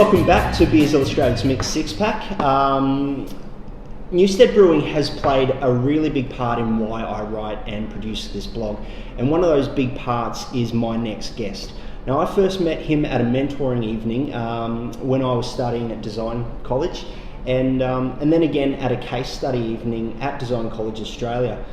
welcome back to Beers Illustrated Mixed SixPack. Newstead Brewing has played a really big part in why I write and produce this blog, and one of those big parts is my next guest. Now, I first met him at a mentoring evening when I was studying at Design College, and then again at a case study evening at Design College Australia.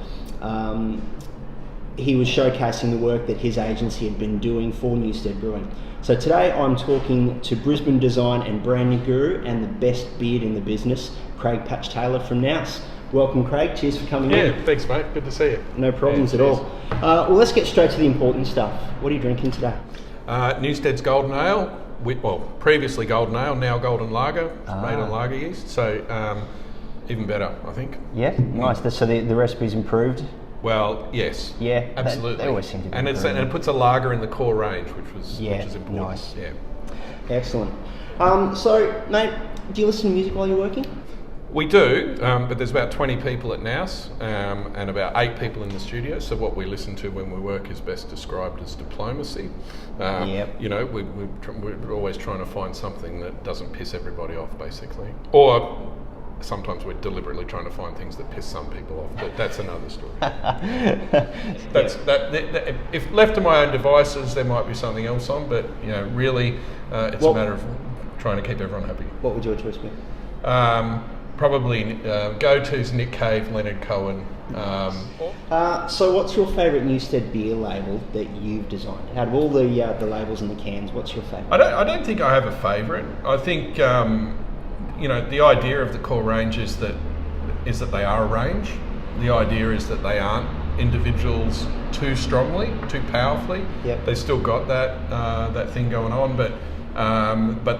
He was showcasing the work that his agency had been doing for Newstead Brewing. So today I'm talking to Brisbane design and branding guru and the best beard in the business, Craig Patch-Taylor from NOUS. Welcome, Craig. Cheers for coming in. Yeah, thanks, mate. Good to see you. No problems at all. Well, let's get straight to the important stuff. What are you drinking today? Newstead's Golden Ale, previously Golden Ale, now Golden Lager, made on lager yeast, so even better, I think. Yeah, nice. So the recipe's improved? Well, yes. Yeah, absolutely. They always seem to be and it puts a lager in the core range, which is important. Nice. Yeah. Excellent. So, mate, do you listen to music while you're working? We do, but there's about 20 people at NOUS and about 8 people in the studio. So what we listen to when we work is best described as diplomacy. You know, we're always trying to find something that doesn't piss everybody off, basically. Or sometimes we're deliberately trying to find things that piss some people off, but that's another story. If left to my own devices, there might be something else on, but you know, really, it's a matter of trying to keep everyone happy. What would your choice be? Probably go-to's Nick Cave, Leonard Cohen. So what's your favourite Newstead beer label that you've designed? Out of all the labels and the cans, what's your favourite? I don't think I have a favourite. I think you know, the idea of the core range is that they are a range. The idea is that they aren't individuals too strongly, too powerfully. Yep. They still got that thing going on, but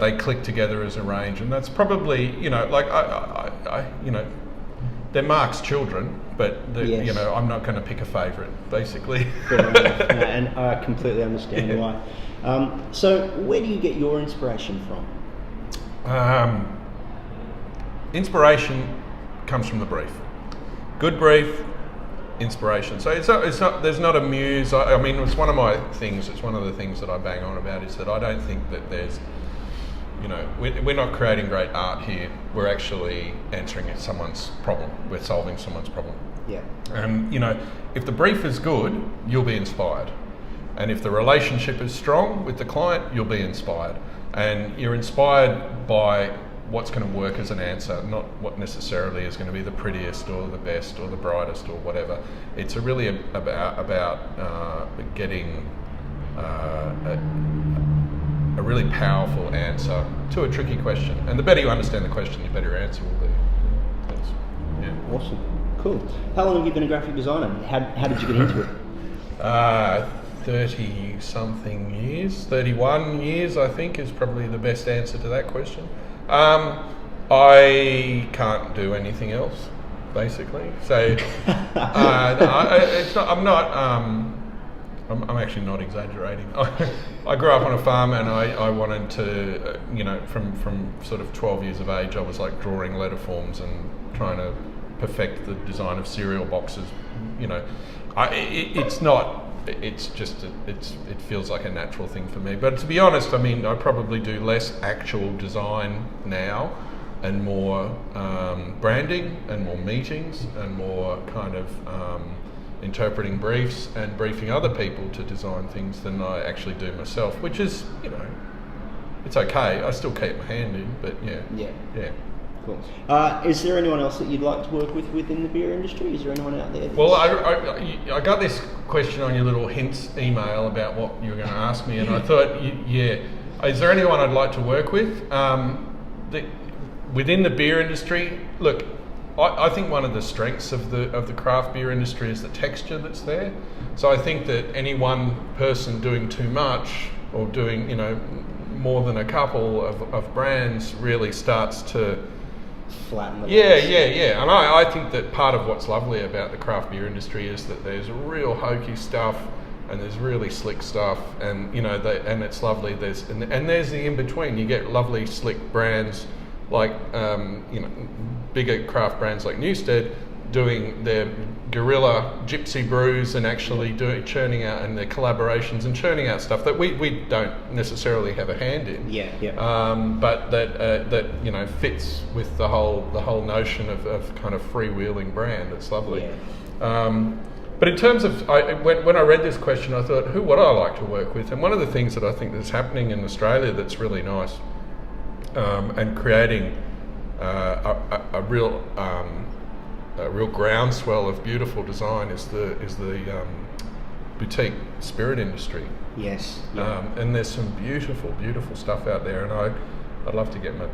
they click together as a range, and that's probably, you know, like I you know, they're Mark's children, but you know, I'm not going to pick a favourite, basically. Fair enough. No, and I completely understand why. So where do you get your inspiration from? Inspiration comes from the brief. Good brief, inspiration. So it's not. There's not a muse. I mean, it's one of my things. It's one of the things that I bang on about is that I don't think that there's, you know, we're not creating great art here. We're actually answering someone's problem. We're solving someone's problem. Yeah. And you know, if the brief is good, you'll be inspired. And if the relationship is strong with the client, you'll be inspired. And you're inspired by what's going to work as an answer, not what necessarily is going to be the prettiest or the best or the brightest or whatever. It's really about getting a really powerful answer to a tricky question. And the better you understand the question, the better your answer will be. Yeah. Awesome. Cool. How long have you been a graphic designer? How did you get into it? 30-something years. 31 years, I think, is probably the best answer to that question. I can't do anything else, basically. So I'm actually not exaggerating. I grew up on a farm, and I wanted to, you know, from sort of 12 years of age, I was like drawing letter forms and trying to perfect the design of cereal boxes. You know, it feels like a natural thing for me. But to be honest, I mean, I probably do less actual design now and more branding and more meetings and more kind of interpreting briefs and briefing other people to design things than I actually do myself, which is, you know, it's okay. I still keep my hand in, but yeah. Cool. Is there anyone else that you'd like to work with within the beer industry? Is there anyone out there? Well, I got this question on your little hints email about what you were going to ask me, and I thought, is there anyone I'd like to work with? Within the beer industry, look, I think one of the strengths of the craft beer industry is the texture that's there. So I think that any one person doing too much or doing, you know, more than a couple of brands really starts to flatten. Yeah. And I think that part of what's lovely about the craft beer industry is that there's real hokey stuff and there's really slick stuff, and you know, and it's lovely. There's the in between. You get lovely slick brands like you know, bigger craft brands like Newstead doing their guerrilla gypsy brews and actually churning out, and their collaborations and churning out stuff that we don't necessarily have a hand in. But that you know, fits with the whole notion of kind of freewheeling brand. It's lovely. But in terms of, when I read this question, I thought, who would I like to work with? And one of the things that I think that's happening in Australia that's really nice, and creating a real groundswell of beautiful design is the boutique spirit industry. And there's some beautiful stuff out there, and I'd love to get my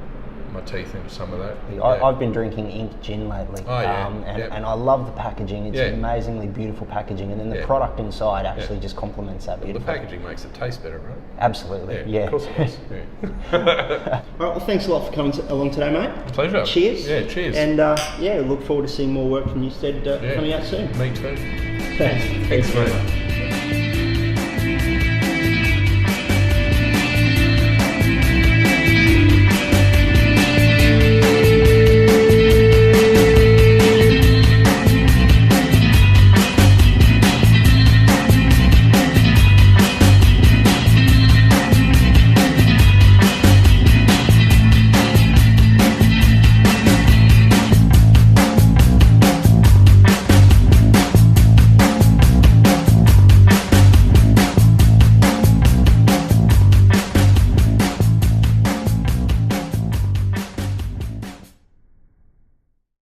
teeth into some of that. I've been drinking ink gin lately, and I love the packaging. It's amazingly beautiful packaging, and then the product inside actually just complements that beautifully. The packaging makes it taste better, right? Absolutely, Of course it does. All right, well, thanks a lot for coming along today, mate. Pleasure. Cheers. Yeah, cheers. And look forward to seeing more work from Newstead coming out soon. Me too. Thanks, mate.